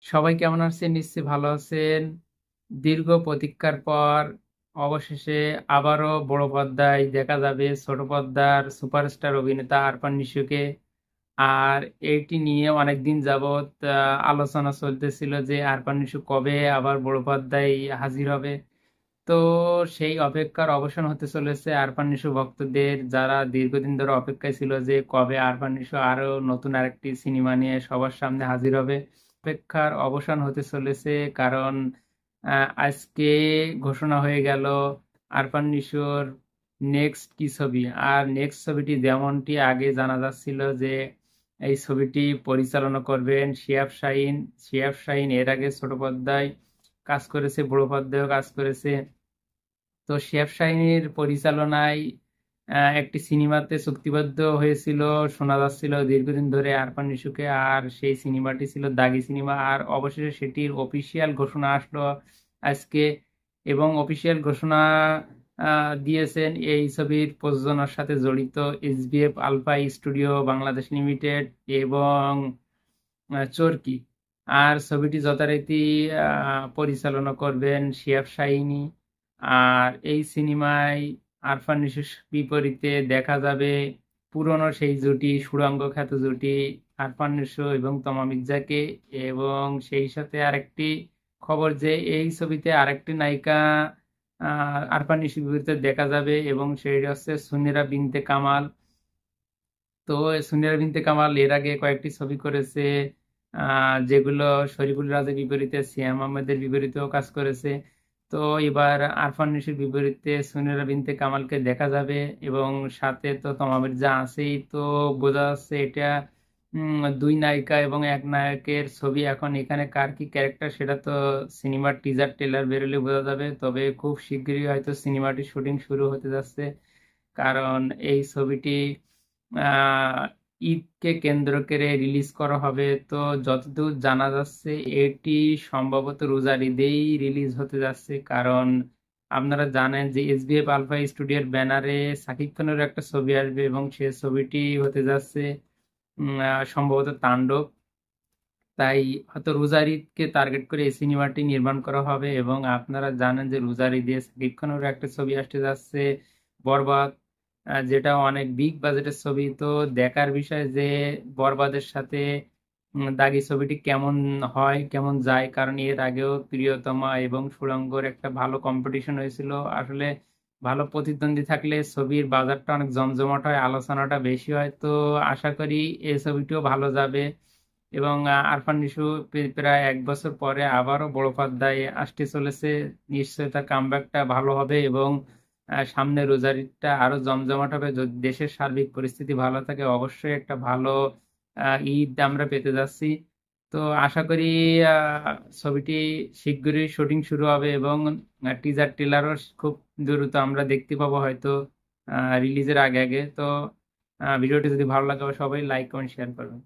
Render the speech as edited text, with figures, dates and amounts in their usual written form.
সবাই কেমন আছেন? নিশ্চয়ই ভালো আছেন। দীর্ঘ প্রতীক্ষার পর অবশেষে আবারও বড় পর্দায় দেখা যাবে ছোট পর্দার সুপারস্টার অভিনেতা আরফান নিশোকে। আর এইটি নিয়ে অনেকদিন যাবৎ আলোচনা চলতেছিল যে আরফান নিশো কবে আবার বড় পর্দায় হাজির হবে। তো সেই অপেক্ষার অবসান হতে চলেছে আরফান নিশো ভক্তদের, যারা দীর্ঘদিন ধরে অপেক্ষায় ছিল যে কবে আরফান নিশো আরো নতুন আরেকটি সিনেমা নিয়ে সবার সামনে হাজির হবে। অপেক্ষার অবসান হতে চলেছে, কারণ আজকে ঘোষণা হয়ে গেল আরফান নিশোর নেক্সট কি ছবি। আর নেক্সট ছবিটি যেমনটি আগে জানা যাচ্ছিল যে এই ছবিটি পরিচালনা করবেন শিহাব শাহীন। শিহাব শাহীন এর আগে ছোট পর্দায় কাজ করেছে, বড় পর্দায়ও কাজ করেছে। তো শিহাব শাহীনের পরিচালনায় একটি সিনেমাতে চুক্তিবদ্ধ হয়েছিল, শোনা যাচ্ছিল দীর্ঘদিন ধরে আরফান নিশোকে। আর সেই সিনেমাটি ছিল দাগি সিনেমা। আর অবশেষে সেটির অফিসিয়াল ঘোষণা আসলো আজকে, এবং অফিসিয়াল ঘোষণা দিয়েছেন এই ছবির প্রযোজনার সাথে জড়িত SBF Alpha Studio Bangladesh Limited এবং চরকি। আর ছবিটি যথারীতি পরিচালনা করবেন শিহাব শাহীনই। আর এই সিনেমায় আরফান নিশোর বিপরীতে দেখা যাবে পুরনো সেই জুটি, সুড়ঙ্গ খ্যাত জুটি আরফান নিশো এবং তমা মির্জাকে। এবং সেই সাথে আরেকটি খবর যে এই ছবিতে আরেকটি নায়িকা আরফান নিশোর বিপরীতে দেখা যাবে, এবং সেটা হচ্ছে সুনেরা বিনতে কামাল। তো সুনেরা বিনতে কামাল এর আগে কয়েকটি ছবি করেছে, যেগুলো শরীফুল রাজের বিপরীতে সিয়াম আহমেদের বিপরীতেও কাজ করেছে। তো এবার আরফান নিশোর বিপরীতে সুনেরা বিনতে কামালকে দেখা যাবে, এবং সাথে তো তমা মির্জা আছেই। তো বোঝা যাচ্ছে এটা দুই নায়িকা এবং এক নায়কের ছবি। এখন এখানে কার কি ক্যারেক্টার সেটা তো সিনেমার টিজার ট্রেলার বেরোলে বোঝা যাবে। তবে খুব শীঘ্রই হয়তো সিনেমাটির শুটিং শুরু হতে যাচ্ছে, কারণ এই ছবিটি আহ, ঈদকে কেন্দ্র করে রিলিজ করা হবে। তো যতদূর জানা যাচ্ছে এটি সম্ভবত রোজার ঈদেই রিলিজ হতে যাচ্ছে, কারণ আপনারা জানেন যে এসবিএফ আলফা স্টুডিওর ব্যানারে শাকিব খানেরও একটা ছবি আসবে, এবং সে ছবিটি হতে যাচ্ছে সম্ভবত তাণ্ডব। তাই হয়তো রোজার ঈদকে টার্গেট করে এই সিনেমাটি নির্মাণ করা হবে। এবং আপনারা জানেন যে রোজার ঈদে শাকিব খানেরও একটা ছবি আসতে যাচ্ছে, বরবাদ, যেটা অনেক বিগ বাজেটের ছবি। তো দেখার বিষয় যে বরবাদের সাথে দাগি ছবিটি কেমন হয়, কেমন যায়, কারণ এর আগেও প্রিয়তমা এবং সুড়ঙ্গর একটা ভালো কম্পিটিশন হয়েছিল। আসলে ভালো প্রতিদ্বন্দ্বী থাকলে ছবির বাজারটা অনেক জমজমাট হয়, আলোচনাটা বেশি হয়। তো আশা করি এই ছবিটিও ভালো যাবে। এবং আরফান নিশো প্রায় 1 বছর পরে আবারও বড় পর্দায় আসতে চলেছে। নিশ্চয়ই তার কামব্যাকটা ভালো হবে, এবং সামনে রোজার ঈদটা আরো জমজমাট হবে। যদি দেশের সার্বিক পরিস্থিতি ভালো থাকে অবশ্যই একটা ভালো ঈদ আমরা পেতে যাচ্ছি। তো আশা করি ছবিটি শীঘ্রই শুটিং শুরু হবে, এবং টিজার ট্রেলারও খুব দ্রুত আমরা দেখতে পাবো হয়তো রিলিজের আগে আগে। তো ভিডিওটি যদি ভালো লাগে সবাই লাইক কমেন্ট শেয়ার করবেন।